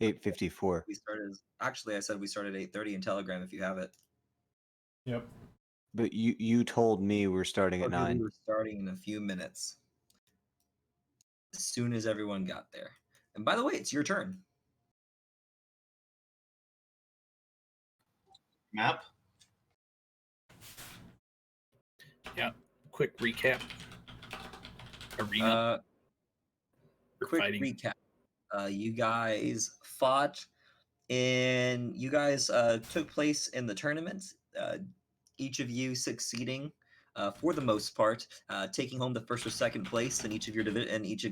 8:54. We started. Actually, I said we started at 8:30 in Telegram. If you have it. Yep. But you told me we're starting at 9. We were starting in a few minutes. As soon as everyone got there. And by the way, it's your turn. Map. Yeah. Quick recap. Arena. Quick recap. You guys fought and you guys took place in the tournament. Each of you succeeding for the most part, taking home the first or second place in each of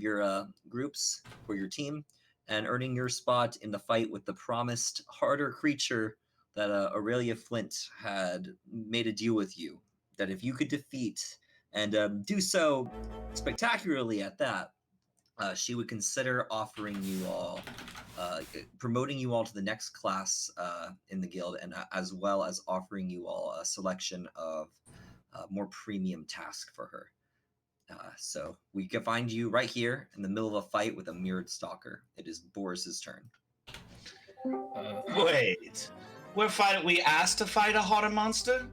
your groups for your team, and earning your spot in the fight with the promised harder creature that Aurelia Flint had made a deal with you that if you could defeat and do so spectacularly at that, she would consider offering you all, promoting you all to the next class in the guild, and as well as offering you all a selection of more premium tasks for her. So we can find you right here in the middle of a fight with a mirrored stalker. It is Boris's turn. Wait, we asked to fight a hotter monster?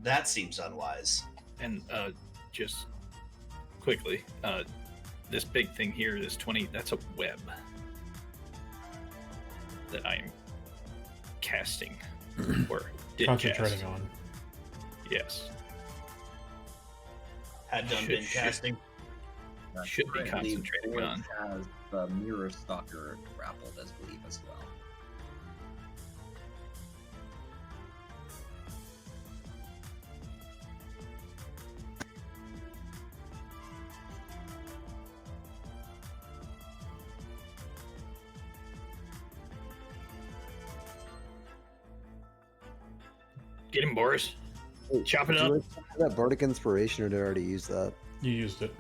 That seems unwise. And just quickly, this big thing here, this 20, that's a web that I'm casting or did Concentrating cast. on. Yes. Had done been casting. Should be concentrating on. Has the mirror stalker grappled, I believe, as well. Get him, Boris. Chop it up. That Bardic Inspiration, or did I already use that? You used it.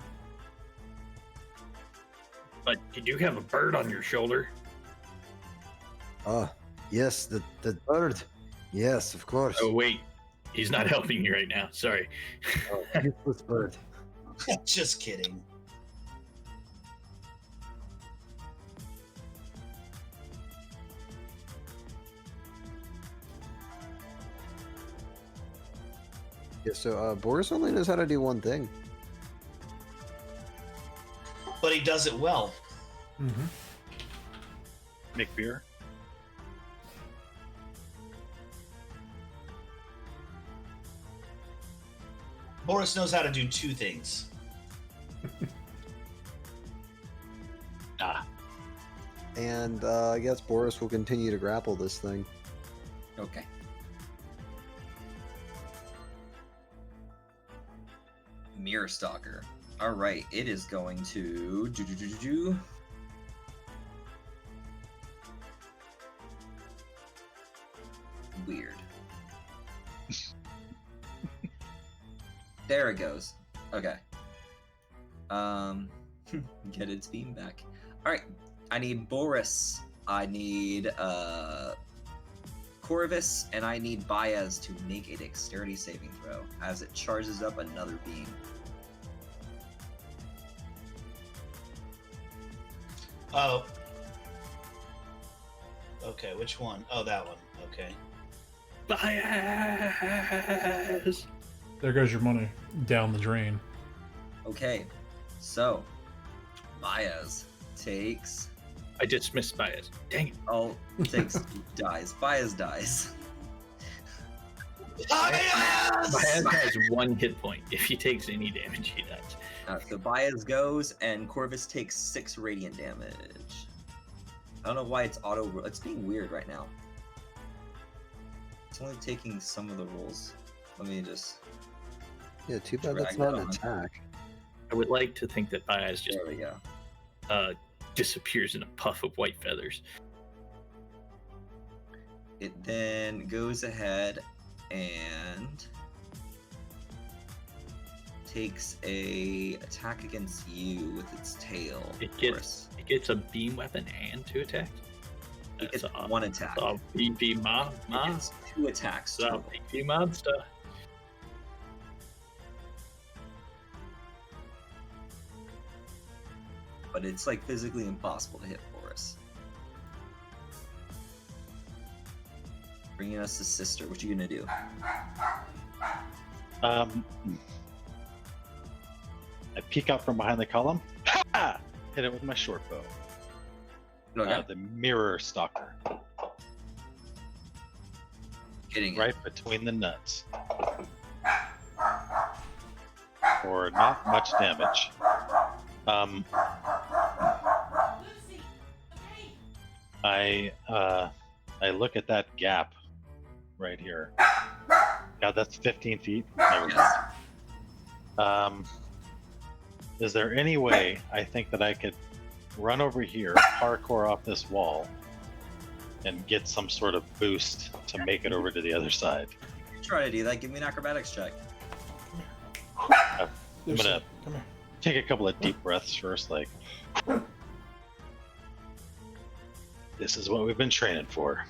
But you do have a bird on your shoulder. Yes, the bird. Yes, of course. Oh, wait. He's not helping you right now. Sorry. Useless bird. Just kidding. Yeah, so Boris only knows how to do one thing. But he does it well. Mm-hmm. Make beer. Boris knows how to do two things. And I guess Boris will continue to grapple this thing. Okay. Mirror Stalker. All right, it is going to weird. There it goes. Okay. Get its beam back. All right. I need Boris. I need Corvus, and I need Baez to make a dexterity saving throw as it charges up another beam. Oh. Okay, which one? Oh, that one. Okay. Baez! There goes your money down the drain. Okay, so Baez takes. I dismissed Baez. Dang it. Oh, takes dies. Baez dies. Baez has 1 hit point. If he takes any damage, he dies. So Baez goes, and Corvus takes 6 radiant damage. I don't know why it's auto. It's being weird right now. It's only taking some of the rolls. Let me just. Yeah, too bad that's not an attack. I would like to think that Baez just There we go. Disappears in a puff of white feathers. It then goes ahead and takes a attack against you with its tail. It gets a beam weapon and 2 attacks. It gets 1 attack. A BP It gets 2 attacks. A BP monster. But it's like physically impossible to hit Boris. Bringing us the sister. What you gonna do? I peek out from behind the column. Ha! Hit it with my short bow. Okay. The mirror stalker. Hitting Right between the nuts. For not much damage. I look at that gap right here. God, that's 15 feet. Never mind. Is there any way I think that I could run over here, parkour off this wall, and get some sort of boost to make it over to the other side? Try to do that. Give me an acrobatics check. I'm There's gonna come here. take a couple of deep breaths first, like, this is what we've been training for.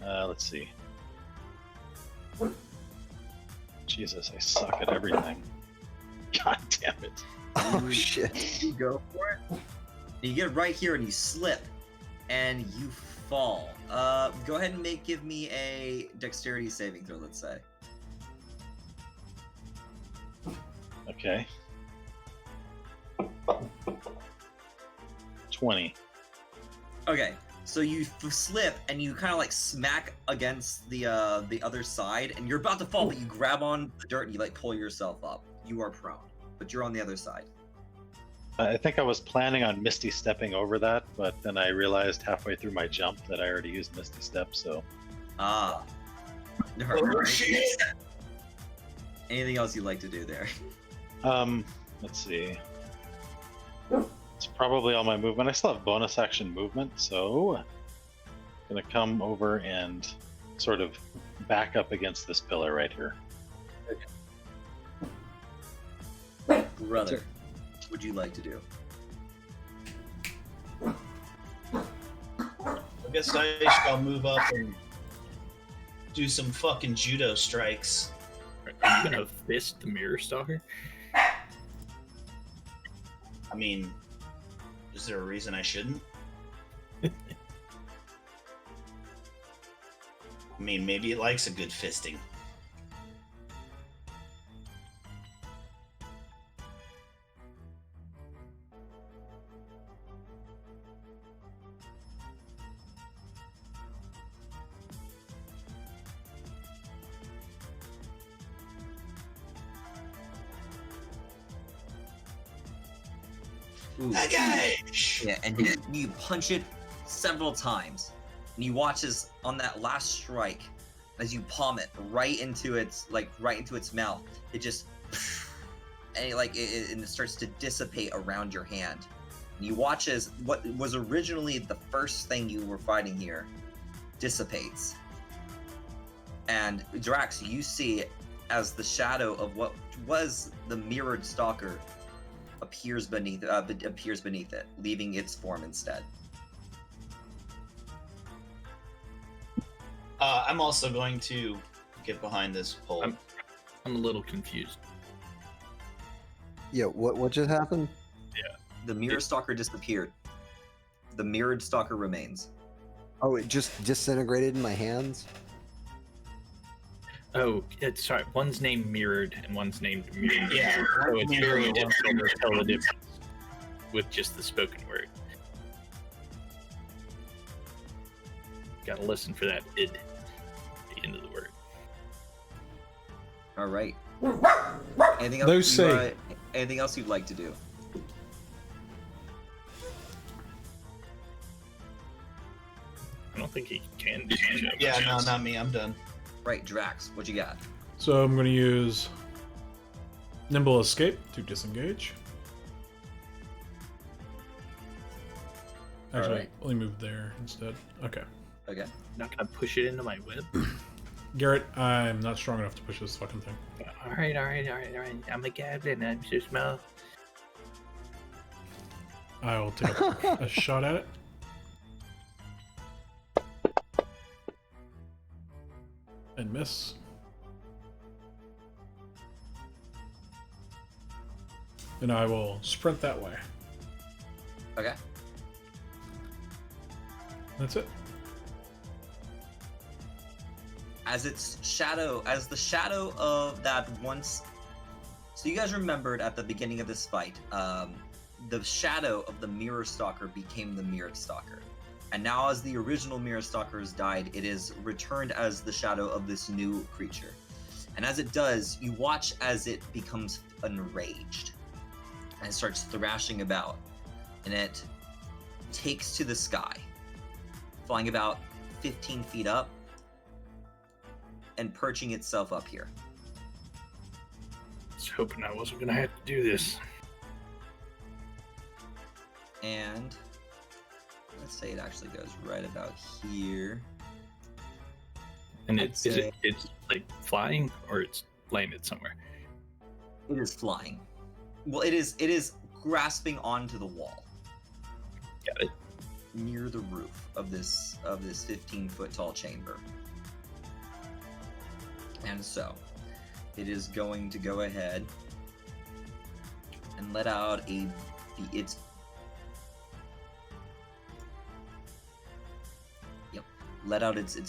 Let's see. Jesus, I suck at everything. God damn it. Oh shit. You go for it. You get right here and you slip, and you fall. Go ahead and give me a dexterity saving throw. Let's say. Okay. 20. Okay, so you slip and you kind of like smack against the other side, and you're about to fall, but you grab on the dirt and you like pull yourself up. You are prone, but you're on the other side. I think I was planning on Misty stepping over that, but then I realized halfway through my jump that I already used Misty Step, so... Ah. Oh, shit. Anything else you'd like to do there? Let's see. It's probably all my movement. I still have bonus action movement, so... I'm gonna come over and sort of back up against this pillar right here. Brother, what would you like to do? I guess I shall move up and do some fucking judo strikes. Are you gonna fist the mirror stalker? I mean, is there a reason I shouldn't? I mean, maybe it likes a good fisting. Ooh. Yeah, and you punch it several times, and you watch as on that last strike, as you palm it right into its mouth, it just and it starts to dissipate around your hand. And you watch as what was originally the first thing you were fighting here dissipates. And Drax, you see as the shadow of what was the mirrored stalker appears beneath it, leaving its form instead. I'm also going to get behind this pole. I'm a little confused. Yeah, what just happened? The mirror stalker disappeared. The mirrored stalker remains. Oh, it just disintegrated in my hands? Oh, sorry. One's named Mirrored and one's named Mirrored. Yeah, So it's very Mirrored. difficult to tell the difference with just the spoken word. Gotta listen for that id at the end of the word. All right. Anything Those else? say- Anything else you'd like to do? I don't think he can do much. Yeah, no, not me. I'm done. Right, Drax. What you got? So I'm going to use Nimble Escape to disengage. Actually, Alright. let me move there instead. Okay. Okay. Not gonna push it into my web. Garrett, I'm not strong enough to push this fucking thing. All right. I'm a captain. I'm so small. I will take a shot at it. And miss. And I will sprint that way. Okay. That's it. as the shadow of that once. So you guys remembered at the beginning of this fight, the shadow of the Mirror Stalker became the Mirror Stalker. And now as the original Mirror Stalker has died, it is returned as the shadow of this new creature. And as it does, you watch as it becomes enraged and starts thrashing about. And it takes to the sky, flying about 15 feet up and perching itself up here. I was hoping I wasn't gonna have to do this. And let's say it actually goes right about here. And I'd it's say- like flying or it's landed somewhere. It is flying. Well, it is grasping onto the wall Got it. near the roof of this 15-foot tall chamber. And so, it is going to go ahead and let out it's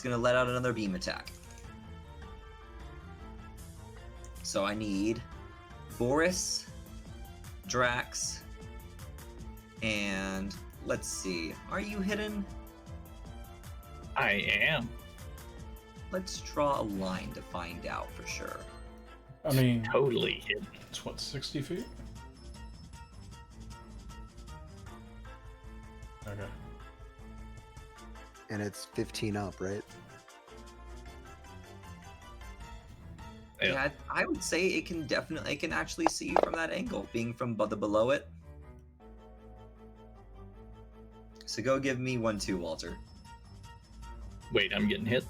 gonna let out another beam attack. So I need Boris, Drax, and let's see. Are you hidden? I am. Let's draw a line to find out for sure. I mean, Totally hidden. it's what, 60 feet? Okay. And it's 15 up, right? Yeah. Yeah, I would say it can actually see you from that angle, being from the below it. So go give me 1-2, Walter. Wait, I'm getting hit.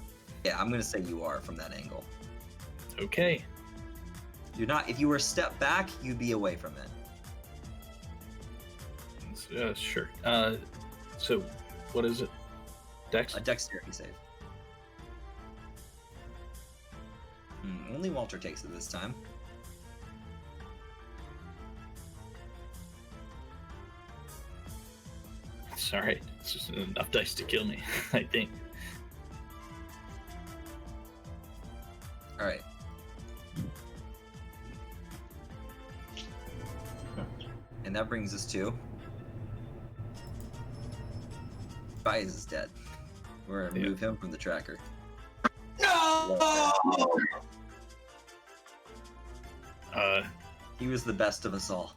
Yeah, I'm gonna say you are from that angle. Okay. You're not. If you were a step back, you'd be away from it. Sure. So what is it? Dex? A dexterity save. Only Walter takes it this time. Sorry, it's just enough dice to kill me, I think. All right. And that brings us to Baez is dead. We're gonna remove him from the tracker. No! He was the best of us all.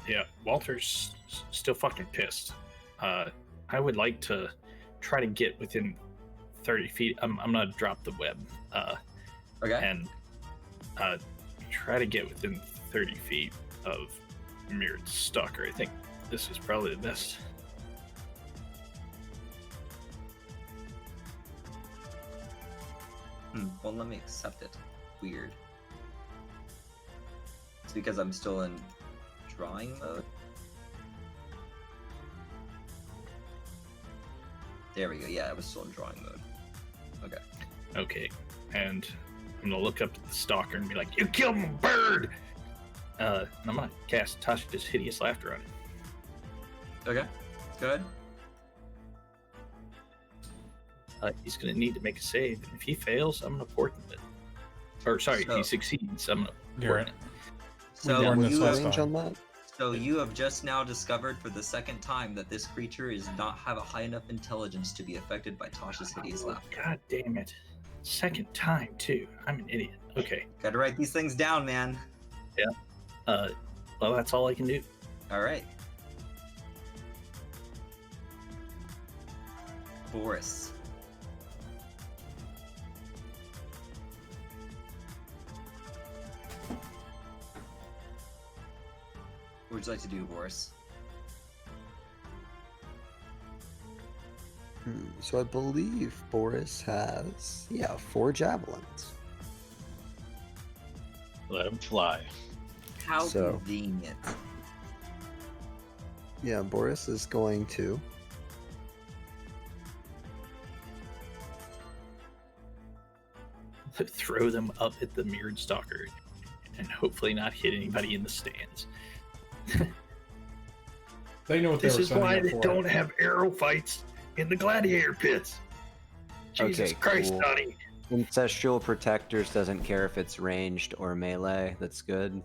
Yeah, Walter's still fucking pissed. I would like to try to get within 30 feet. I'm gonna drop the web. Okay. And try to get within 30 feet of Mirrored Stalker. I think this is probably the best. Well, let me accept it. Weird. It's because I'm still in drawing mode. There we go. Yeah, I was still in drawing mode. Okay. Okay, and I'm gonna look up at the stalker and be like, "You killed my bird!" And I'm gonna cast Tasha's Hideous Laughter on it. Okay. Go ahead. He's gonna need to make a save, and if he fails, I'm gonna poison it. Or sorry, if So- he succeeds, I'm gonna Garrett. poison it. So learned What's this the last range time. on that? So you have just now discovered for the second time that this creature is not have a high enough intelligence to be affected by Tasha's hideous laughter. God damn it! Second time too. I'm an idiot. Okay. Gotta write these things down, man. Well, that's all I can do. All right. Boris. What would you like to do, Boris? So I believe Boris has, 4 javelins. Let him fly. How So- convenient. Yeah, Boris is going to Throw them up at the Mirrored Stalker, and hopefully not hit anybody in the stands. They know what they This were is signing why up they for. don't have arrow fights in the gladiator pits. Jesus Okay, Christ, cool. Donnie. Ancestral Protectors doesn't care if it's ranged or melee. That's good.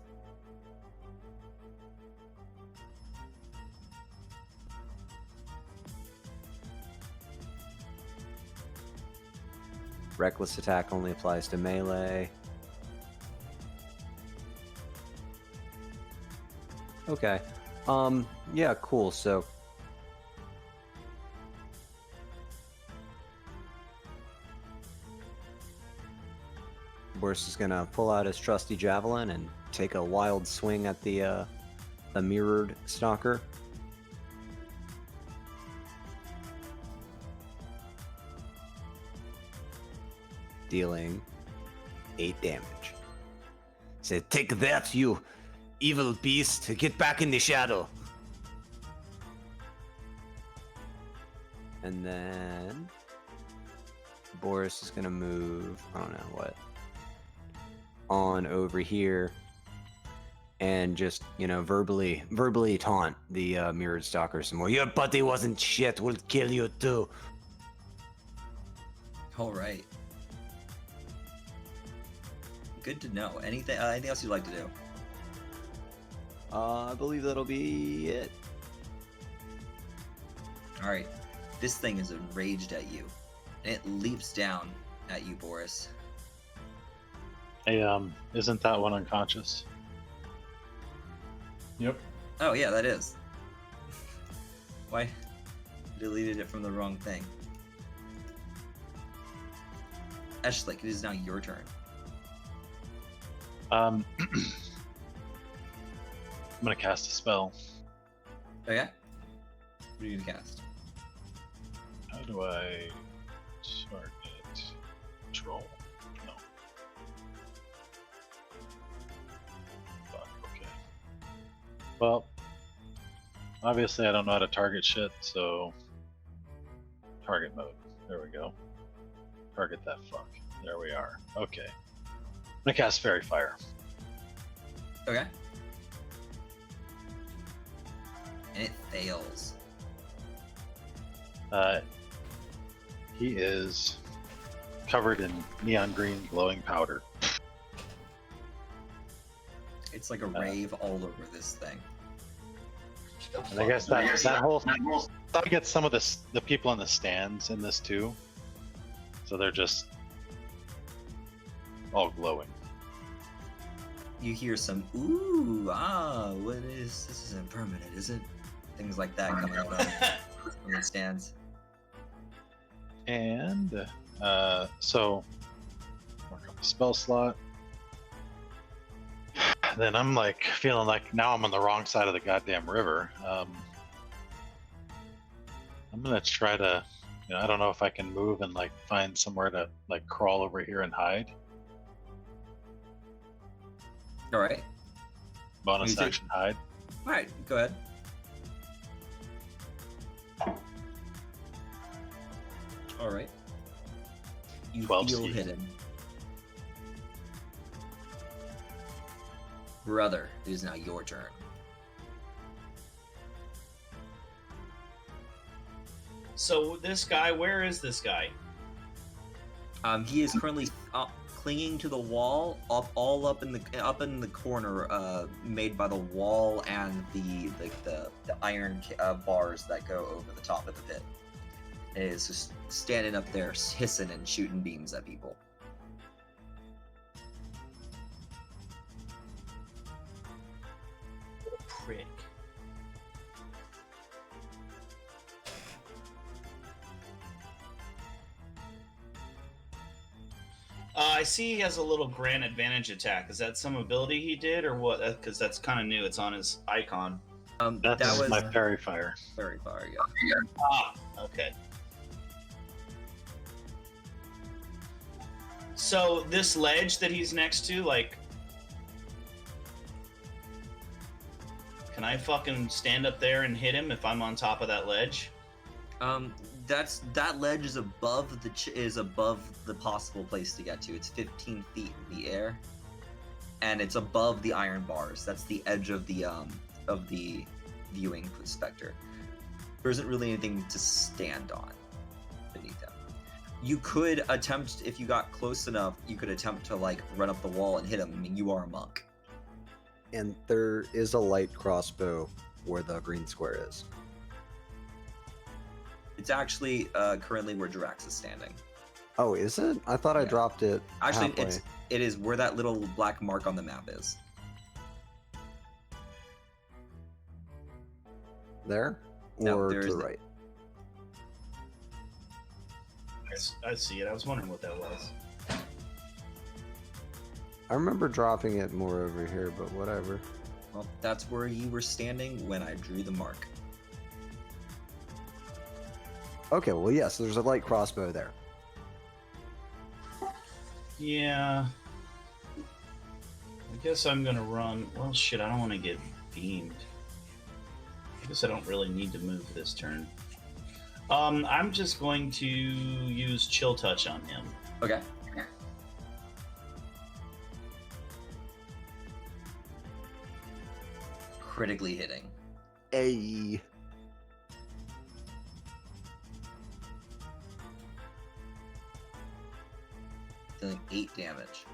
Reckless attack only applies to melee. Okay. Yeah, cool. So Boris is gonna pull out his trusty javelin and take a wild swing at the mirrored stalker. Dealing 8 damage. Say, take that, you evil beast! Get back in the shadow! And then Boris is gonna move, I don't know what, on over here and just, you know, verbally taunt the mirrored stalker some more. Your buddy wasn't shit, we'll kill you too. Alright. Good to know. Anything else you'd like to do? I believe that'll be it. Alright. This thing is enraged at you. And it leaps down at you, Boris. Hey, isn't that one unconscious? Yep. Oh yeah, that is. Why? Deleted it from the wrong thing. Ashlik, it is now your turn. I'm gonna cast a spell. Oh yeah? What are you gonna cast? How do I target control? No. Fuck, okay. Well, obviously I don't know how to target shit, so target mode. There we go. Target that fuck. There we are. Okay. I'm gonna cast Fairy Fire. Okay. And it fails. He is covered in neon green glowing powder. It's like a rave all over this thing. And I guess that whole that gets some of the people in the stands in this too. So they're just all glowing. You hear some ooh, what is this? Isn't permanent, is it? Things like that coming out from the stands. And so mark up the spell slot. Then I'm like feeling like now I'm on the wrong side of the goddamn river. I'm gonna try to, you know, I don't know if I can move and like find somewhere to like crawl over here and hide. All right. Bonus action hide. All right, go ahead. All right. You 12 feel feet. hidden. Brother, it is now your turn. So this guy, where is this guy? He is currently clinging to the wall, up in the corner, made by the wall and the iron bars that go over the top of the pit. It is just standing up there, hissing and shooting beams at people. Prick. I see he has a little grand advantage attack. Is that some ability he did, or what? Because that's kind of new. It's on his icon. That's that was my Fairy Fire. very far, yeah. Ah, okay. So this ledge that he's next to, like, can I fucking stand up there and hit him if I'm on top of that ledge? That ledge is above the possible place to get to. It's 15 feet in the air, and it's above the iron bars. That's the edge of the viewing specter. There isn't really anything to stand on beneath him. You could attempt, if you got close enough, you could attempt to like run up the wall and hit him. I mean, you are a monk. And there is a light crossbow where the green square is. It's actually currently where Jirax is standing. Oh, is it? I thought I Yeah. dropped it. Actually, halfway. it is where that little black mark on the map is. There? No, Or there to the isn't. right? I see it. I was wondering what that was. I remember dropping it more over here, but whatever. Well, that's where you were standing when I drew the mark. Okay, well, yes, there's a light crossbow there. Yeah. I guess I'm gonna run. Well, shit, I don't want to get beamed. I guess I don't really need to move this turn. I'm just going to use Chill Touch on him. Okay. Critically hitting. Hey. Dealing 8 damage.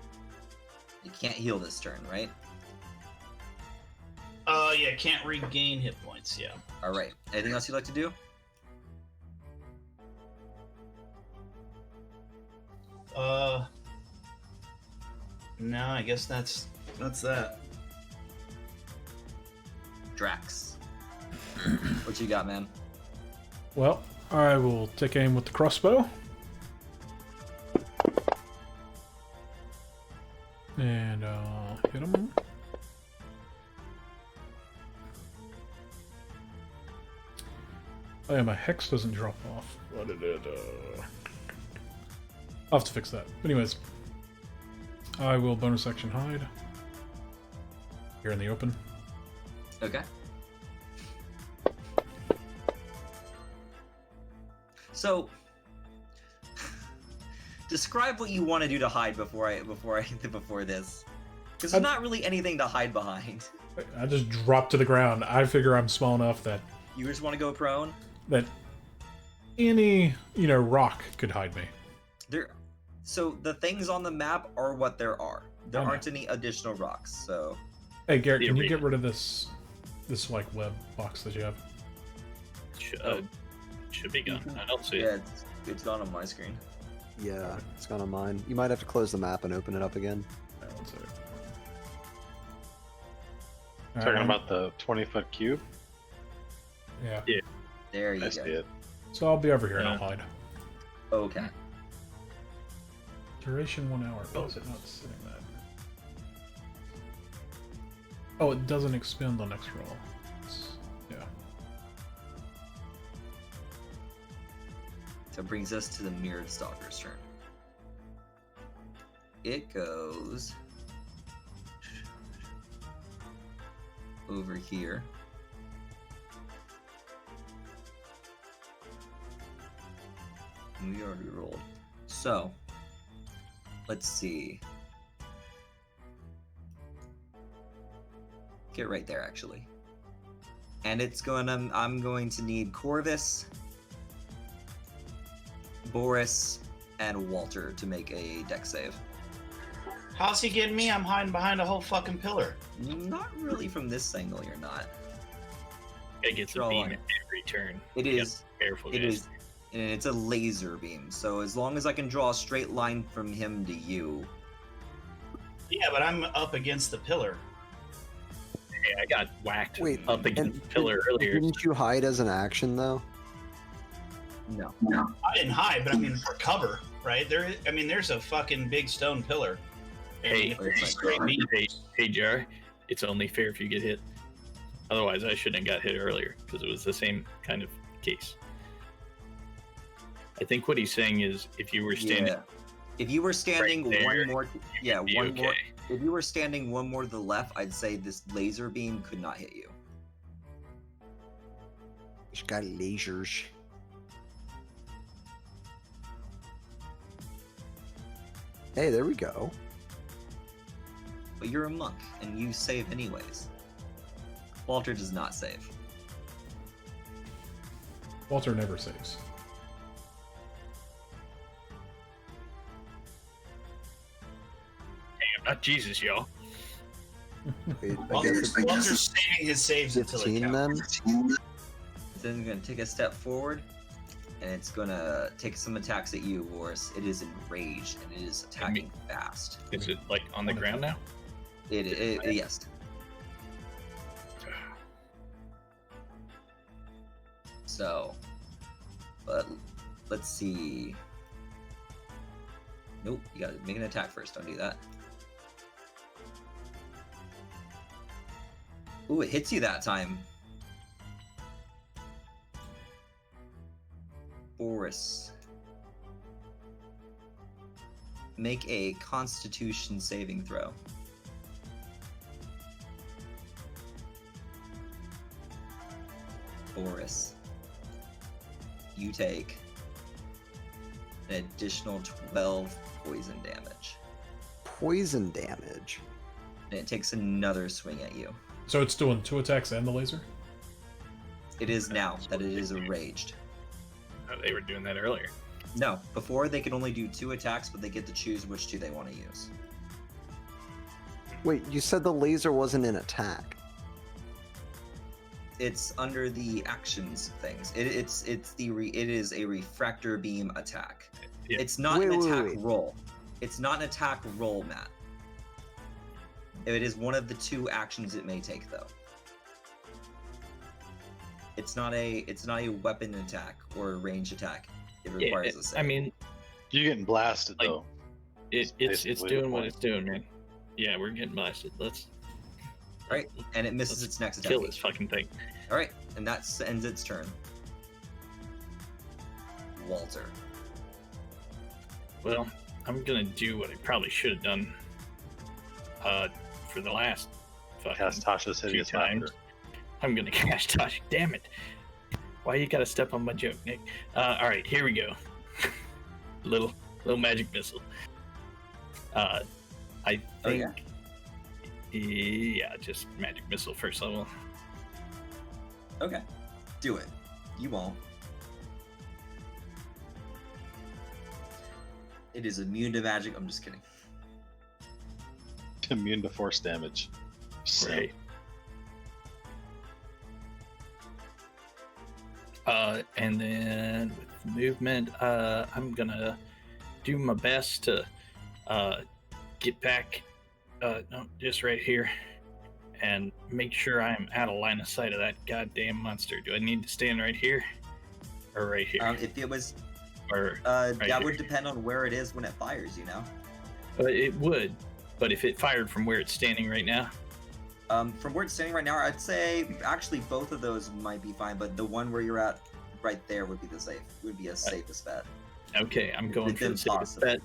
You can't heal this turn, right? Yeah, can't regain hit points, yeah. Alright. Anything else you'd like to do? No, I guess that's that. Drax. What you got, man? Well, I will take aim with the crossbow. And hit him. Oh yeah, my hex doesn't drop off. What did it? I'll have to fix that. Anyways, I will bonus action hide. Here in the open. Okay. So, describe what you want to do to hide before this, because there's not really anything to hide behind. I just drop to the ground. I figure I'm small enough that You just want to go prone. any rock could hide me. So the things on the map are what there are. There I know. aren't any additional rocks. So Hey Garrett, The can you arena. get rid of this like web box that you have? Should be gone. I don't see yeah, it. it's gone on my screen. Yeah, it's gone on mine. You might have to close the map and open it up again. Yeah, one second. Talking Alright, about the 20-foot cube. yeah. There you I go. see it. So I'll be over here and Yeah. I'll hide. Okay. Duration 1 hour. Why is it not saying that? Oh, it doesn't expend on next roll. Yeah. So it brings us to the mirrored stalker's turn. It goes over here. We already rolled. So, let's see. Get right there, actually. And I'm going to need Corvus, Boris, and Walter to make a dex save. How's he getting me? I'm hiding behind a whole fucking pillar. Not really from this angle, you're not. It gets a Draw beam line. every turn. It You is. gotta be careful, It guys. is. And it's a laser beam, so as long as I can draw a straight line from him to you. Yeah, but I'm up against the pillar. Hey, I got whacked Wait, up against the pillar earlier. Didn't you hide as an action, though? No. I didn't hide, but I mean for cover, right? There's a fucking big stone pillar. Hey, And it's straight me. hey, Jar. It's only fair if you get hit. Otherwise, I shouldn't have got hit earlier because it was the same kind of case. I think what he's saying is if you were standing, Yeah. If you were standing Right there, one more, yeah, be one more. okay. If you were standing one more to the left, I'd say this laser beam could not hit you. He's got lasers. Hey, there we go. But you're a monk, and you save anyways. Walter does not save. Walter never saves. Jesus, y'all. Wait, I Walter's, guess it's Walter's saving his saves until it 15 counts. then? Then going to take a step forward, and it's going to take some attacks at you, Boris. It is enraged, and it is attacking fast. Is it like on the ground now? Yes. So, but let's see. Nope, you gotta make an attack first. Don't do that. Ooh, it hits you that time. Boris. Make a Constitution saving throw. Boris. You take an additional 12 poison damage. Poison damage. And it takes another swing at you. So it's doing 2 attacks and the laser? It is now that it is enraged. Oh, they were doing that earlier. No, before they could only do 2 attacks, but they get to choose which 2 they want to use. Wait, you said the laser wasn't an attack. It's under the actions things. It is a refractor beam attack. Yeah. It's not Wait, an wait, attack wait. roll. It's not an attack roll, Matt. It is one of the 2 actions it may take, though. It's not a weapon attack or a range attack. It requires a save. I mean, You're getting blasted Like, though. it's basically doing the what point. it's doing, man. Yeah, we're getting blasted. Let's Right, and it misses let's its next attack. kill this fucking thing. All right, and that ends its turn. Walter. Well, I'm gonna do what I probably should have done. For the last fucking Cast Tasha's 2 hideous times. laughter. I'm gonna cast Tosh. Damn it! Why you gotta step on my joke, Nick? All right, here we go. little magic missile. I think. Oh, yeah? Yeah, just magic missile first level. Okay, do it. You won't. It is immune to magic. I'm just kidding. Immune to force damage. So, Right. And then with movement, I'm gonna do my best to get back, no, just right here, and make sure I'm out of line of sight of that goddamn monster. Do I need to stand right here, or right here, If it was, or that here. would depend on where it is when it fires. You know, it would, but if it fired from where it's standing right now, from where it's standing right now, I'd say actually both of those might be fine, but the one where you're at right there would be a safest bet. okay, I'm going for Within the safest possible. bet.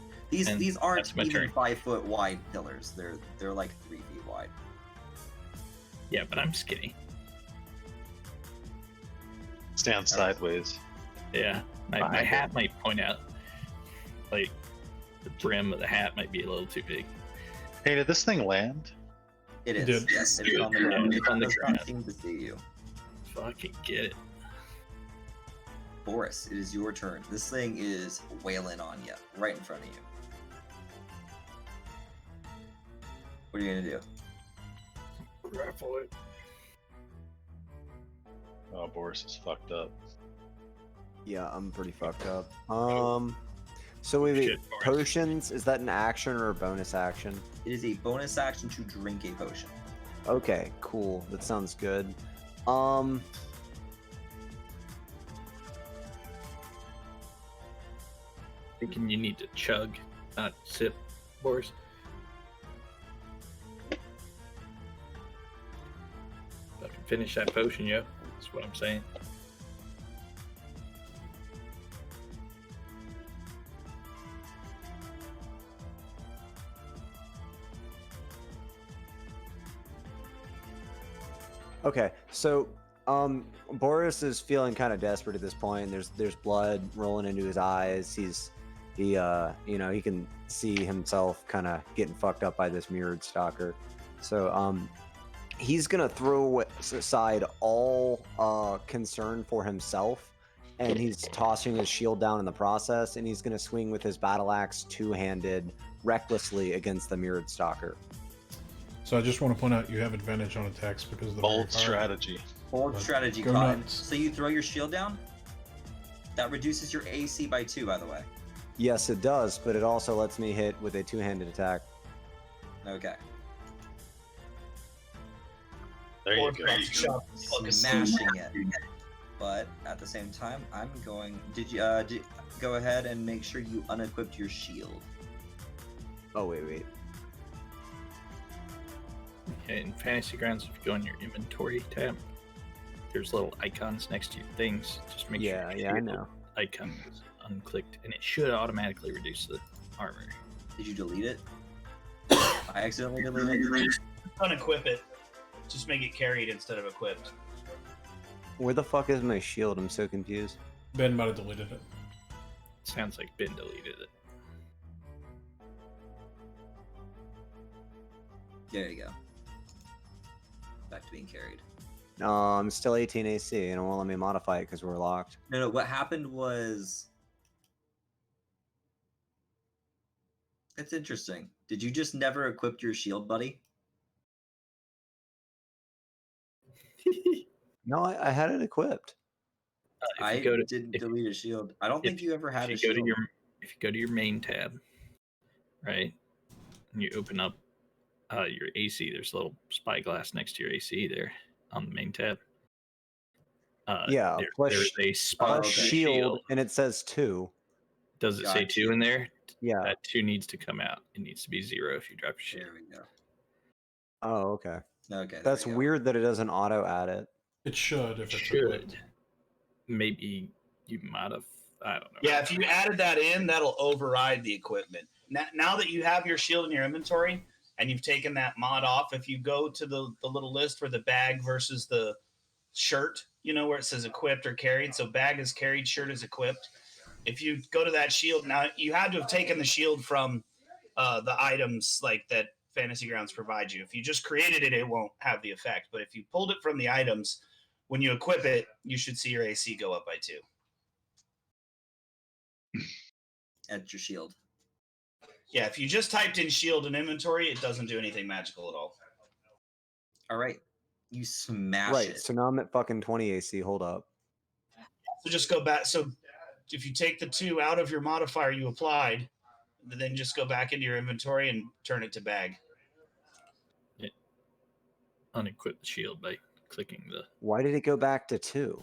And These aren't that's my even turn. 5 foot wide pillars. They're like 3 feet wide. Yeah, but I'm skinny. stand sideways. Yeah, my Fine. hat might point out. Like, the brim of the hat might be a little too big. Hey, did this thing land? It is. did. Yes, it's Good. on the ground. Yeah, It it's on the does ground. not seem to see you. Fucking get it. Boris, it is your turn. This thing is wailing on you, right in front of you. What are you gonna do? Grapple it. Oh, Boris is fucked up. Yeah, I'm pretty fucked up. So wait, Shit, Boris. potions, is that an action or a bonus action? It is a bonus action to drink a potion. Okay, cool. That sounds good. Thinking you need to chug, not sip, Boris. Fucking finish that potion, yo. That's what I'm saying. Okay, so Boris is feeling kind of desperate at this point. There's blood rolling into his eyes. He can see himself kind of getting fucked up by this mirrored stalker. So he's gonna throw aside all concern for himself and he's tossing his shield down in the process, and he's going to swing with his battle axe two-handed recklessly against the mirrored stalker. So I just want to point out you have advantage on attacks because of the Bold very strategy. Bold But strategy, go Cotton. nuts. So you throw your shield down? That reduces your AC by 2, by the way. Yes, it does, but it also lets me hit with a two-handed attack. Okay. There you go. Smashing it. But at the same time, I'm going. Did you go ahead and make sure you unequipped your shield? Oh, wait. Okay, in Fantasy Grounds, if you go in your inventory tab, there's little icons next to your things. Just make sure Yeah, I know. icon is unclicked, and it should automatically reduce the armor. Did you delete it? I accidentally deleted it. Unequip it. Just make it carried instead of equipped. Where the fuck is my shield? I'm so confused. Ben might have deleted it. Sounds like Ben deleted it. There you go. Back to being carried. No, I'm still 18 AC, and it won't let me modify it because we're locked. No, what happened was... It's interesting. Did you just never equip your shield, buddy? No, I had it equipped. I didn't delete a shield. I don't think you ever had a If shield. you go to your main tab, right, and you open up your AC, there's a little spyglass next to your AC there on the main tab. Yeah, there's a spot shield, and it says 2. Does it say 2 in there? Yeah. That 2 needs to come out. It needs to be 0 if you drop your shield. There we go. Oh, okay. Okay. That's weird that it doesn't auto add it. It should if it's Should. equipped. Maybe you might have. I don't know. Yeah, if you added that in, that'll override the equipment. Now that you have your shield in your inventory and you've taken that mod off, if you go to the little list where the bag versus the shirt, where it says equipped or carried, so bag is carried, shirt is equipped. If you go to that shield, now you had to have taken the shield from the items like that Fantasy Grounds provide you. If you just created it, it won't have the effect. But if you pulled it from the items, when you equip it, you should see your AC go up by 2. At your shield. Yeah, if you just typed in shield in inventory, it doesn't do anything magical at all. All right. You smash Right, it. so now I'm at fucking 20 AC. Hold up. So just go back. So if you take the 2 out of your modifier you applied, then just go back into your inventory and turn it to bag. Yeah. Unequip the shield by clicking the... Why did it go back to 2?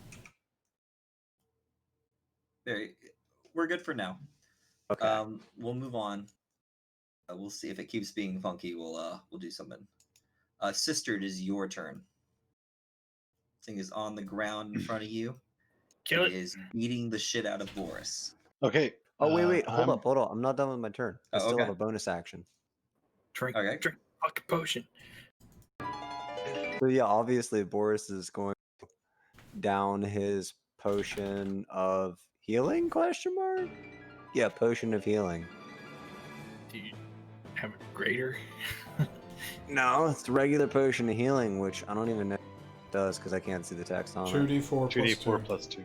We're good for now. Okay. We'll move on. We'll see if it keeps being funky. We'll do something. Sister, it is your turn. Thing is on the ground in front of you. Kill it. Is beating the shit out of Boris. Okay. Oh, wait. Hold I'm- up. I'm not done with my turn. I Oh, still have okay. a bonus action. Drink fucking potion. So yeah, obviously Boris is going down his potion of healing, question mark? Yeah, potion of healing. Do you have a greater? No, it's a regular potion of healing, which I don't even know what it does because I can't see the text on it. 2d4 plus 2d4 2. plus 2.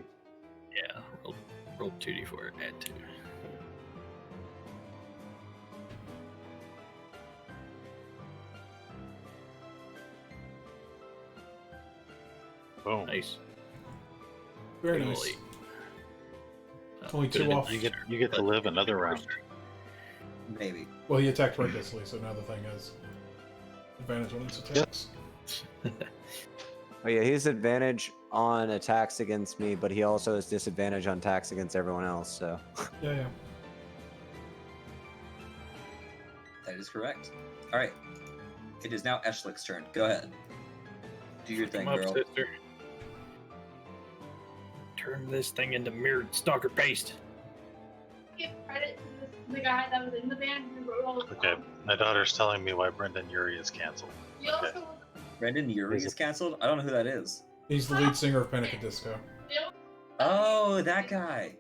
Yeah, roll 2d4, add 2. Boom. Nice. Very Big nice. ol' 8. Only put it 2 in off. You get to live another round. Maybe. Well, he attacked recklessly, so now the thing has advantage on its attacks. Oh yeah, he has advantage on attacks against me, but he also has disadvantage on attacks against everyone else, so... Yeah. That is correct. All right. It is now Eshlick's turn. Go ahead. Do your thing, Come up, girl. sister. Turn this thing into mirrored stalker paste. Give credit to the guy that was in the band who wrote all the Okay. songs. My daughter's telling me why Brendan Urie is canceled. You Okay. also Brendan Urie is canceled? I don't know who that is. He's the lead singer of Panic at Disco. Oh, that guy.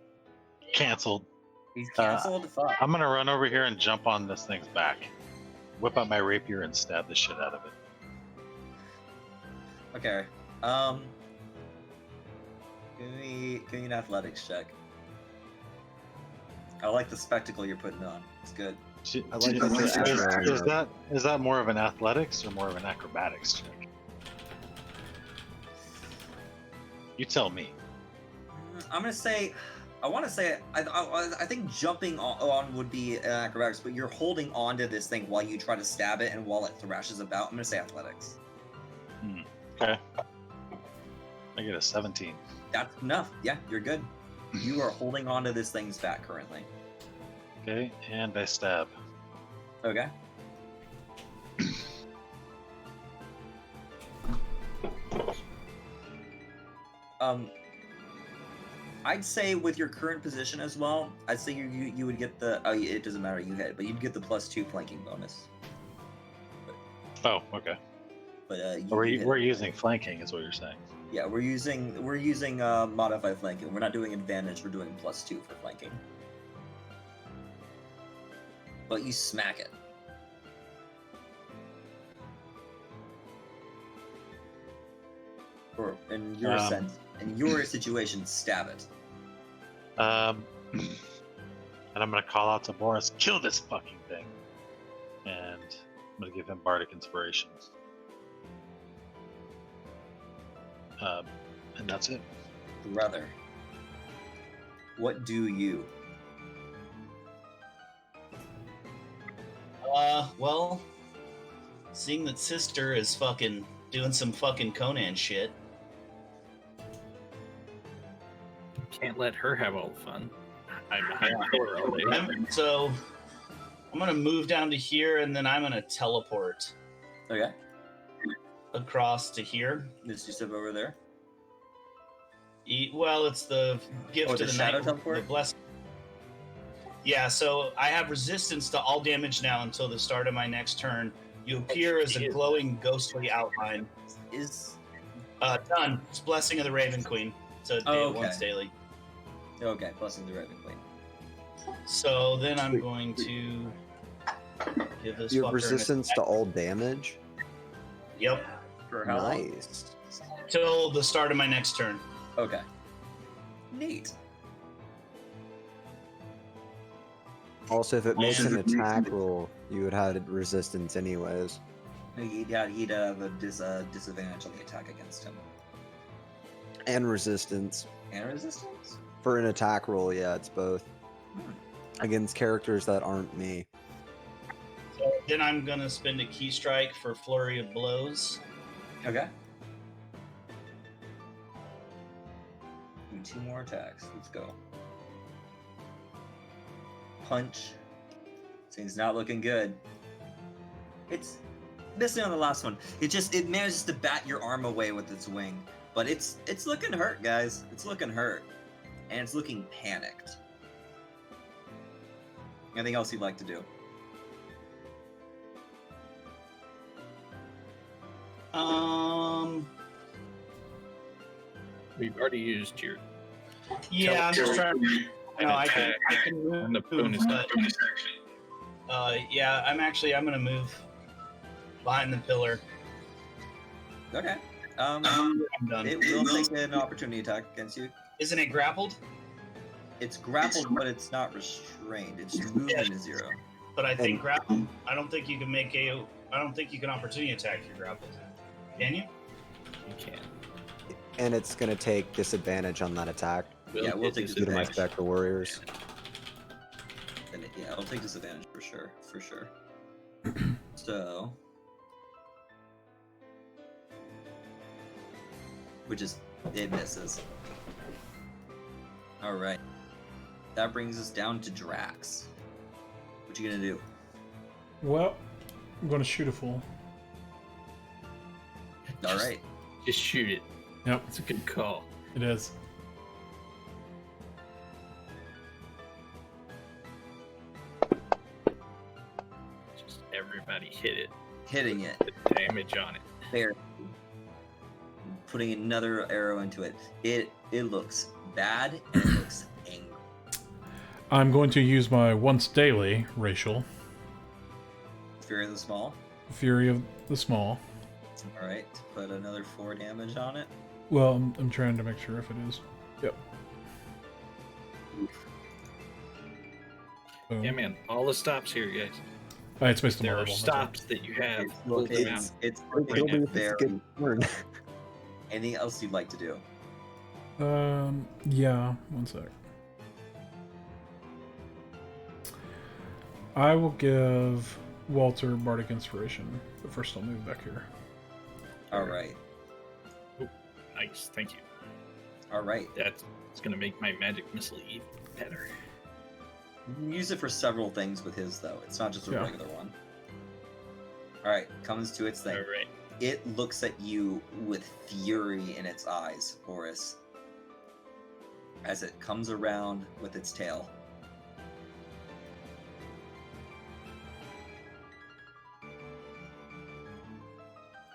Canceled. He's canceled? Fuck. I'm gonna run over here and jump on this thing's back. Whip out my rapier and stab the shit out of it. Okay. Give me an athletics check. I like the spectacle you're putting on. It's good. I like the Is that more of an athletics or more of an acrobatics check? You tell me. I'm gonna say, I think jumping on would be acrobatics, but you're holding on to this thing while you try to stab it and while it thrashes about. I'm gonna say athletics. Okay. I get a 17. That's enough. Yeah, you're good. You are holding on to this thing's back currently. Okay, and I stab. Okay. I'd say with your current position as well, I'd say you would get the it doesn't matter, you hit, but you'd get the +2 flanking bonus. Oh, okay. But we're using flanking, is what you're saying. Yeah, we're using modified flanking. We're not doing advantage. We're doing +2 for flanking. But you smack it. Or in your sense, in your situation, stab it. And I'm gonna call out to Boris, kill this fucking thing. And I'm gonna give him bardic inspiration. And that's it. Brother, what do you? Well, seeing that sister is fucking doing some fucking Conan shit. Can't let her have all the fun. I'm behind the door all day. So I'm gonna move down to here, and then I'm gonna teleport Okay. across to here. Just you step over there. Well, it's the gift the of the shadow night, teleport? the blessing. Yeah, so I have resistance to all damage now until the start of my next turn. You appear as a glowing, ghostly outline. Is done. It's Blessing of the Raven Queen. So once daily. Okay, blessing the Raven Queen. So then I'm going to give this. You have fucker resistance to all damage. Yep. For how long? Nice. Till the start of my next turn. Okay. Neat. Also, if it makes an attack roll, you would have resistance anyways. He'd have a disadvantage on the attack against him. And resistance. And resistance? For an attack roll, yeah, it's both. Against characters that aren't me. So then I'm going to spend a key strike for Flurry of Blows. Okay. Do 2 more attacks. Let's go. Punch. Things not looking good. It's missing on the last one. It manages to bat your arm away with its wing. But it's looking hurt, guys. It's looking hurt. And it's looking panicked. Anything else you'd like to do? We've already used your. Yeah, I'm just trying to. No, I can move. And the bonus action. Yeah, I'm gonna move behind the pillar. Okay. I'm done. It will take an opportunity attack against you. Isn't it grappled? It's grappled, but it's not restrained. Its movement is 0. But I think grappled. I don't think you can I don't think you can opportunity attack if you're grappled. Can you? You can. And it's going to take disadvantage on that attack. We'll take Due to my disadvantage. Spectre Warriors. And it'll take disadvantage for sure. So, which is it misses. All right, that brings us down to Drax. What you gonna do? Well, I'm going to shoot a fool. All right. Just shoot it. Yep, It's a good call. it is. Just everybody hit it. Hitting it. Put damage on it. There. Putting another arrow into it. It looks bad and it looks angry. I'm going to use my once daily racial Fury of the Small. Fury of the Small. All right. Put another 4 damage on it. Well, I'm trying to make sure if it is. Yep. Boom. Yeah, man. All the stops here, guys. Oh, it's based on my There are level. that's right. stops that you have. Look, pulled around. it's It'll looking be a very. good turn. Anything else you'd like to do? Yeah, one sec. I will give Walter Bardic Inspiration, but first I'll move back here. All right. Nice, thank you. All right. That's going to make my magic missile even better. You can use it for several things with his, though. It's not just a Yeah. regular one. All right. Comes to its thing. All right. It looks at you with fury in its eyes, Boris, as it comes around with its tail.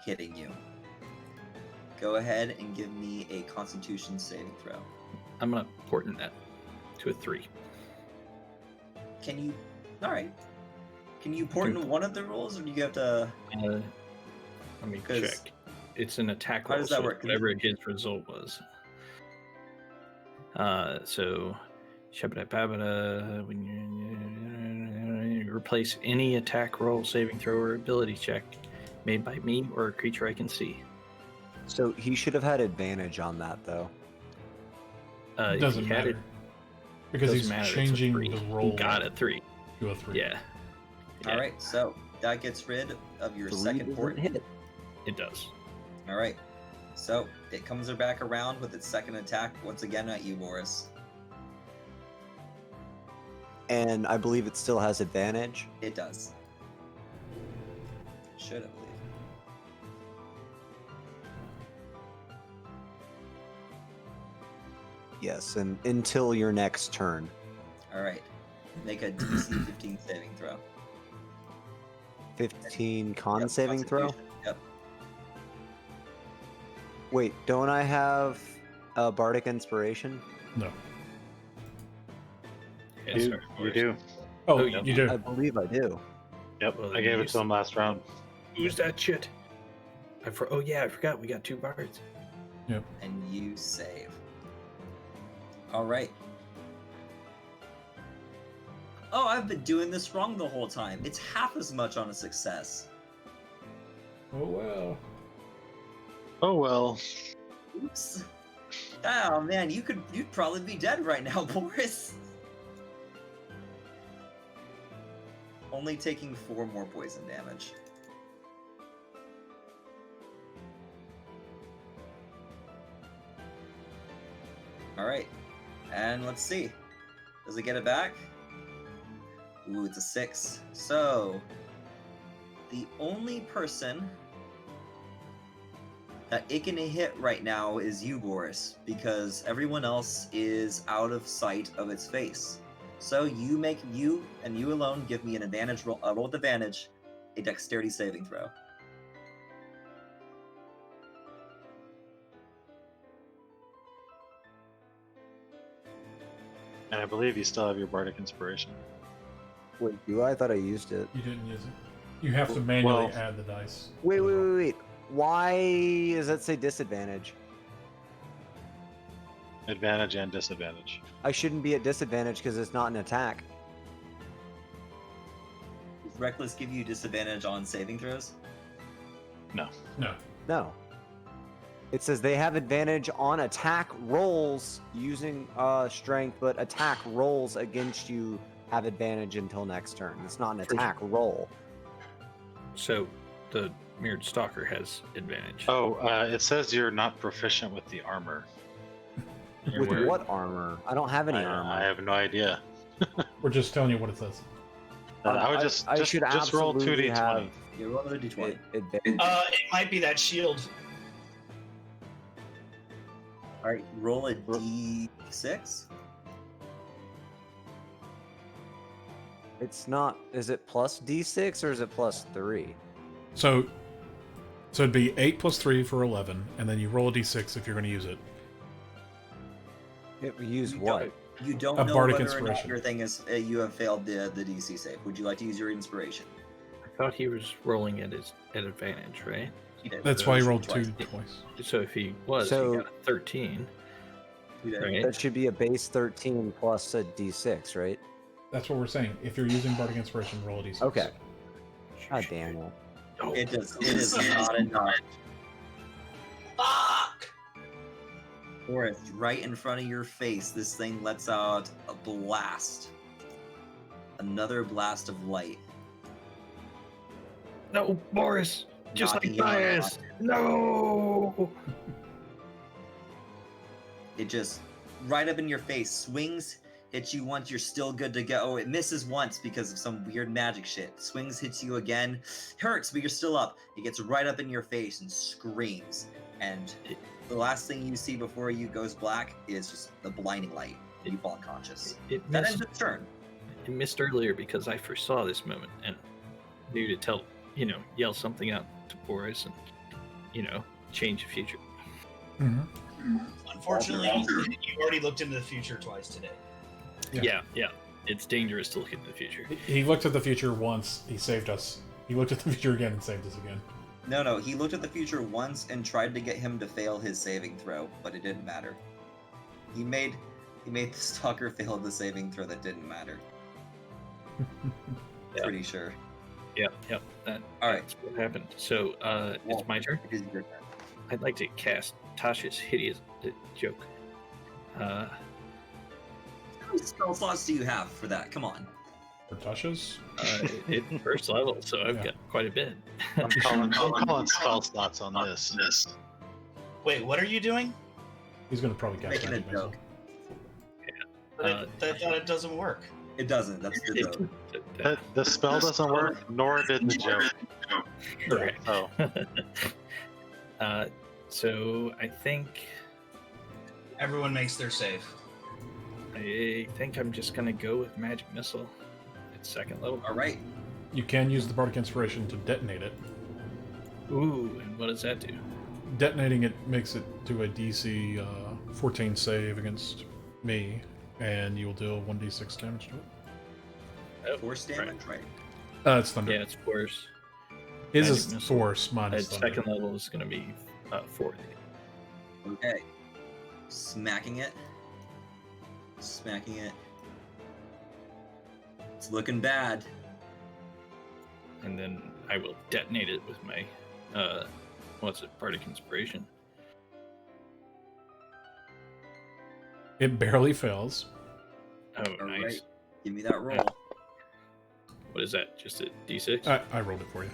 Hitting you. Go ahead and give me a Constitution saving throw. I'm going to portent that to a 3. Can you? All right. Can you port in one of the rolls, or do you have to? Let me 'Cause- check. It's an attack How roll, does that so work? whatever his result was. So, shabba-dabba-da, when you replace any attack roll, saving throw, or ability check made by me or a creature I can see. So he should have had advantage on that, though. If Doesn't he had matter. it, Because doesn't he's matter, it's a changing 3. the He roll got a 3. to a 3. Yeah. All right. So that gets rid of your 3 second doesn't port. hit. It does. All right. So it comes back around with its second attack once again at you, Boris. And I believe it still has advantage. It does. Should, I believe. Yes, and until your next turn. All right. Make a DC 15 saving throw. 15 con Yep, saving throw? Constitution. Yep. Wait, don't I have a Bardic Inspiration? No. Yes, You, sir. you do. Oh, Oh, you do. I believe I do. Yep, Well, I gave you it to him last round. Who's that shit? Oh, yeah, I forgot. We got 2 bards. And you save. All right. Oh, I've been doing this wrong the whole time. It's half as much on a success. Oh, well. Oh well. Oops. Oh man, you'd probably be dead right now, Boris. Only taking 4 more poison damage. All right, and let's see. Does it get it back? Ooh, it's a 6. So the only person that it can hit right now is you, Boris, because everyone else is out of sight of its face. So you alone give me an advantage roll, roll with advantage, a dexterity saving throw. And I believe you still have your Bardic Inspiration. Wait, do I? I thought I used it. You didn't use it. You have to manually Well- add the dice. Wait. Why does that say disadvantage? Advantage and disadvantage. I shouldn't be at disadvantage because it's not an attack. Does Reckless give you disadvantage on saving throws? No. No. It says they have advantage on attack rolls using strength, but attack rolls against you have advantage until next turn. It's not an attack roll. So the Mirrored Stalker has advantage. Oh, it says you're not proficient with the armor. With Where- what armor? I don't have any armor. I have no idea. We're just telling you what it says. I would just should roll absolutely 2d20. have You roll another d20. advantage. It might be that shield. All right, roll a d6. It's not. Is it plus d6 or is it plus 3? So it'd be 8 plus 3 for 11, and then you roll a d6 if you're going to use it. Use You what? You don't A know bardic whether or not inspiration. your thing is you have failed the DC save. Would you like to use your inspiration? I thought he was rolling at advantage, right? He did. That's So why he just rolled roll 2 twice. twice. So if he was, So- he got a 13. Right. That should be a base 13 plus a d6, right? That's what we're saying. If you're using Bardic Inspiration, roll a d6. Okay. God damn it. Oh, It is not enough. Fuck! Forrest, right in front of your face, this thing lets out a blast. Another blast of light. no, Boris! Just Knocking like you on the bias! No! It just right up in your face, swings, hits you once, you're still good to go. It misses once because of some weird magic shit. Swings, hits you again, hurts, but you're still up. It gets right up in your face and screams. And the last thing you see before you goes black is just the blinding light. You fall unconscious. It That missed, ends its turn. it missed earlier because I foresaw this moment and knew to tell, yell something out to Boris and, change the future. Mm-hmm. Unfortunately, you already looked into the future twice today. Yeah. Yeah. It's dangerous to look into the future. He looked at the future once. He saved us. He looked at the future again and saved us again. No, he looked at the future once and tried to get him to fail his saving throw, but it didn't matter. He made the stalker fail the saving throw that didn't matter. Yeah. Pretty sure. Yep. All right. That's what happened. So, it's my turn. It is your turn. I'd like to cast Tasha's Hideous Joke. How many spell slots do you have for that? Come on. For Tasha's? It's first level, so I've Yeah. got quite a bit. I'm calling spell slots on this. Wait, what are you doing? He's going to probably cast Making a Magic Missile. joke. I thought it doesn't work. It doesn't. That's the joke. The spell doesn't work, nor did the joke. Correct. Oh, So I think Everyone makes their save. I'm just gonna go with Magic Missile. It's second level. All right. You can use the Bardic Inspiration to detonate it. Ooh, and what does that do? Detonating it makes it to a DC 14 save against me, and you'll deal 1d6 damage to it. Oh, Force damage, right? It's thunder. Yeah, it's force. His Magic is Missile. force minus At thunder. second level is gonna be 40. Okay. Smacking it. It's looking bad. And then I will detonate it with my Bardic Inspiration. It barely fails. Oh, All nice. right. Give me that roll. What is that? Just a D6? I rolled it for you.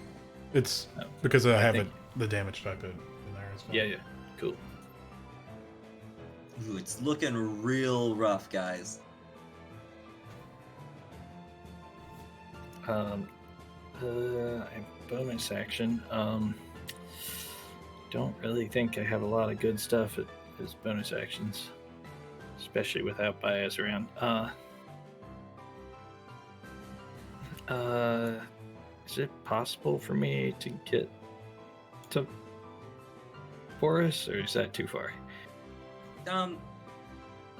It's Oh, because I have think- the damage type in there as well. Yeah, cool. Ooh, it's looking real rough, guys. I bonus action. Don't really think I have a lot of good stuff as bonus actions, especially without bias around. Is it possible for me to get to Boris, or is that too far?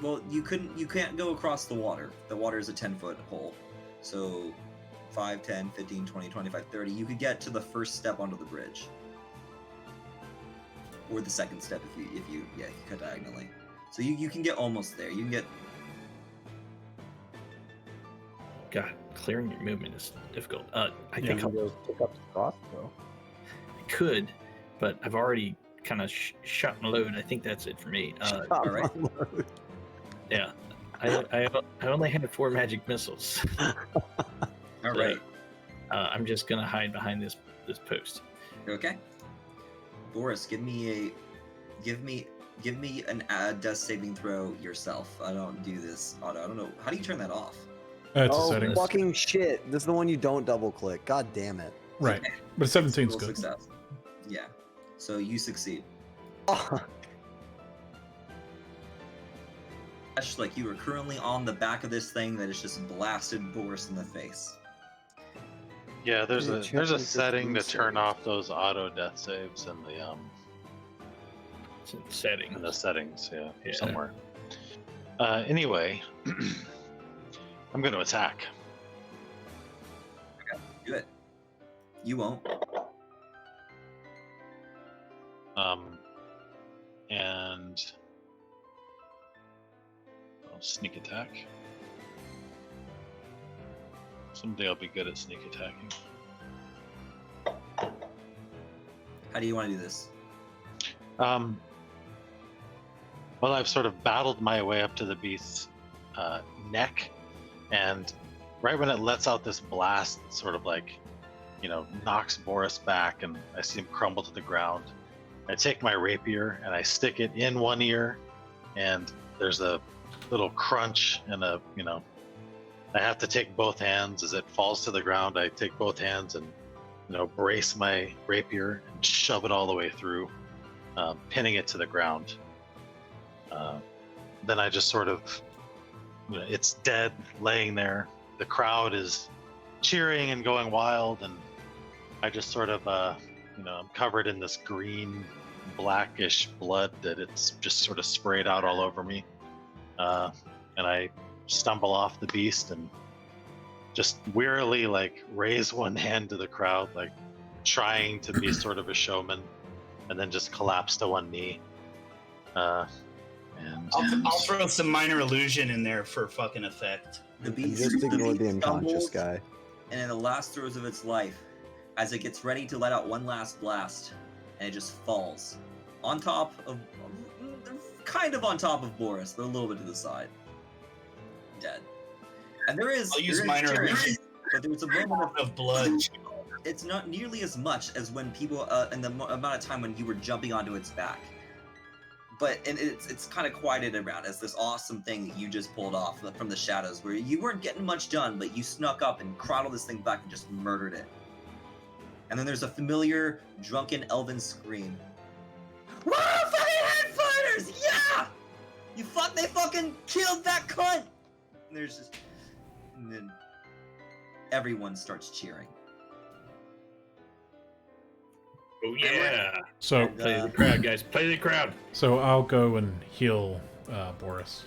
Well, you can't go across the water. The water is a 10-foot hole. So 5, 10, 15, 20, 25, 30. You could get to the first step onto the bridge. Or the second step if you cut diagonally. So you can get almost there. You can get God, clearing your movement is difficult. I think Yeah. I'll Pick up the crossbow. I could, but I've already kind of shot and load. I think that's it for me. all right. Yeah, I only had 4 magic missiles. All right. I'm just gonna hide behind this post. Okay. Boris, give me an death saving throw yourself. I don't do this auto. I don't know. How do you turn that off? It's a Oh, setting. fucking shit. This is the one you don't double click. God damn it. Right. Okay. But 17's Full good. success. Yeah. So you succeed. Oh, Like you are currently on the back of this thing that is just blasted Boris in the face. yeah. There's Yeah, a checking for setting to food turn saves. off those auto death saves in It's in setting. the settings. Yeah, Yeah. somewhere. Anyway, I'm going to attack. Do it. You won't. And I'll sneak attack. Someday I'll be good at sneak attacking. How do you want to do this? Well, I've sort of battled my way up to the beast's neck, and right when it lets out this blast, sort of like, knocks Boris back, and I see him crumble to the ground. I take my rapier and I stick it in one ear, and there's a little crunch and I have to take both hands as it falls to the ground. I take both hands and brace my rapier and shove it all the way through, pinning it to the ground. Then I just sort of, it's dead, laying there. The crowd is cheering and going wild, and I just sort of, I'm covered in this green, blackish blood that it's just sort of sprayed out all over me. And I stumble off the beast and just wearily raise one hand to the crowd, trying to be sort of a showman, and then just collapse to one knee. And I'll throw some minor illusion in there for fucking effect. The beast Just ignore the unconscious stumbles, guy. and in the last throes of its life, as it gets ready to let out one last blast, and it just falls on top of, kind of on top of Boris, but a little bit to the side, dead. And I'll use minor illusion, but there's a moment of blood. It's not nearly as much as when people, in the amount of time when you were jumping onto its back. But it's kind of quieted around as this awesome thing that you just pulled off from the shadows, where you weren't getting much done, but you snuck up and crowded this thing back and just murdered it. And then there's a familiar, drunken elven scream. Whoa, fucking head fighters! Yeah! They fucking killed that cunt! And then everyone starts cheering. Oh yeah! So Play the crowd, guys. Play the crowd. So I'll go and heal Boris.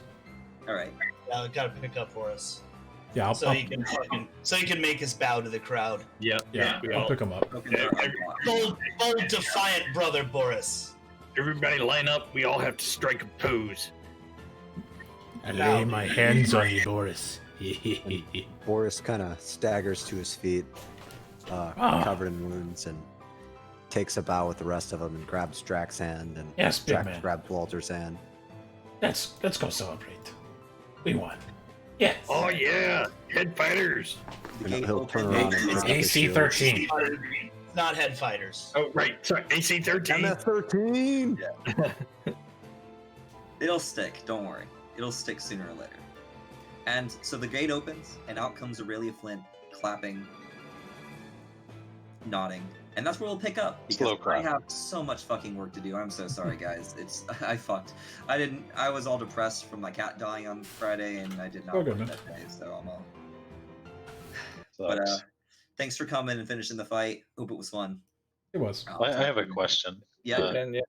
All right. Yeah, gotta pick up for us. Yeah, I'll So he can make us bow to the crowd. Yep. yeah, we I'll all- pick him up. Tokens are unlocked. Bold, defiant brother Boris. Everybody line up. We all have to strike a pose. I lay my hands on you, Boris. Boris kind of staggers to his feet, covered in wounds, and takes a bow with the rest of them and grabs Drax's hand, and Yes, big Drax man. grabs Walter's hand. Let's go celebrate. We won. Yes. Oh yeah, head fighters. The And gate he'll turn opens. around and pick up his AC shield. 13. Not head fighters. Oh right, sorry, AC 13. MS-13! It'll stick, don't worry. It'll stick sooner or later. And so the gate opens, and out comes Aurelia Flint, clapping, nodding. And that's where we'll pick up, because Slow I clap. have so much fucking work to do. I'm so sorry, guys. I fucked. I was all depressed from my cat dying on Friday, and I did not Oh, good, work man. that day, so I'm all... But sucks. thanks for coming and finishing the fight. Hope it was fun. It was. I'll I talk have to a you. question. Yeah, And yeah,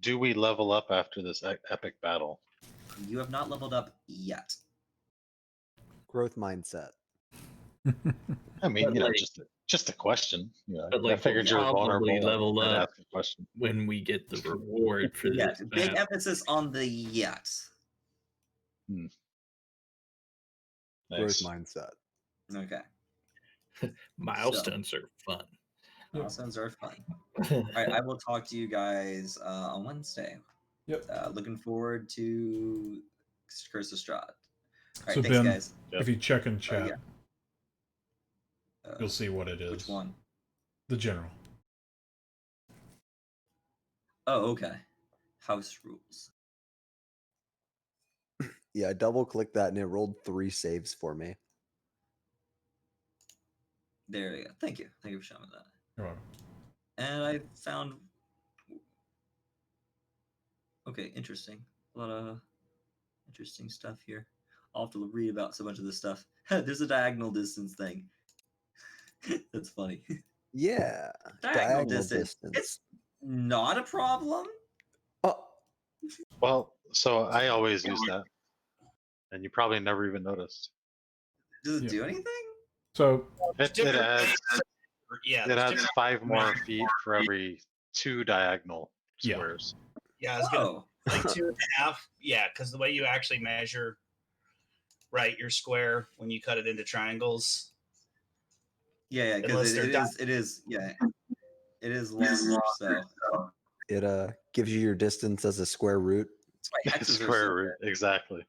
Do we level up after this epic battle? you have not leveled up yet. Growth mindset. I mean, But, like- just a question. But, I like, figured you're we'll vulnerable. probably level and up. ask a question. when we get the reward for Yeah, this. big battle. emphasis on the yet. Growth Nice. mindset. Okay. Milestones are fun. Milestones are fun. All right, I will talk to you guys on Wednesday. Yep. Looking forward to Curse of Strahd. All right, So, thanks, Ben, guys. if you check in chat, yeah. you'll see what it is. Which one? The general. Oh, okay. House rules. Yeah, I double clicked that and it rolled 3 saves for me. There you go. Thank you. Thank you for showing me that. You're welcome. And I found. Okay, interesting. A lot of interesting stuff here. I'll have to read about so much of this stuff. There's a diagonal distance thing. That's funny. Yeah. Diagonal distance. It's not a problem. Oh, Well, so I always use that, and you probably never even noticed. Does it Yeah. do anything? So, It Different adds things. Yeah, it there's adds different- 5 more feet for every 2 diagonal Yeah. squares. Yeah, I was gonna Oh, like 2.5. Yeah, because the way you actually measure right? Your square when you cut it into triangles. Yeah, because it is large. So It gives you your distance as a square root. Square root, exactly.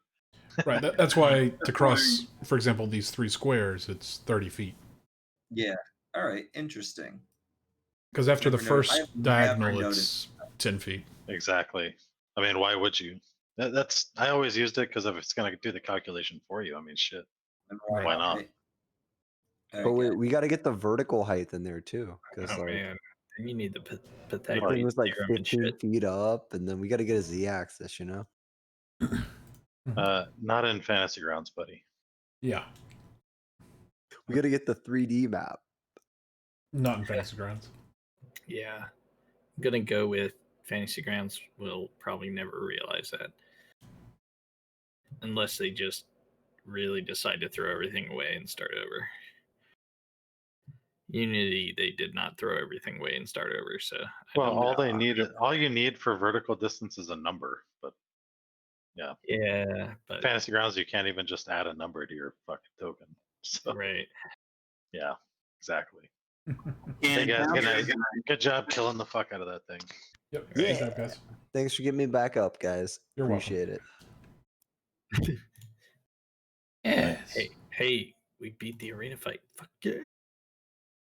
Right. That's why to cross, for example, these 3 squares, it's 30 feet. Yeah. All right. Interesting. Because after the first I've diagonal, never it's 10 feet. Exactly. I mean, why would you? That's I always used it because if it's gonna do the calculation for you, I mean, shit. Right. Why not? But we got to get the vertical height in there too, because Oh like man, you need the the Pythagorean thing was like theorem and 15 shit. feet up, and then we got to get a z-axis, you know. Not in Fantasy Grounds, buddy. Yeah. We got to get the 3D map. Not in Fantasy Grounds. Yeah, I'm gonna go with Fantasy Grounds. Will probably never realize that unless they just really decide to throw everything away and start over. Unity, they did not throw everything away and start over. So Well, all you need for vertical distance is a number, but yeah, but Fantasy Grounds, you can't even just add a number to your fucking token. So right. yeah, exactly. And Hey guys, good night. Good job killing the fuck out of that thing. Yep. Yeah. Good job, guys. Thanks for getting me back up, guys. You're Appreciate it. Yes. Hey, we beat the arena fight. Fuck yeah.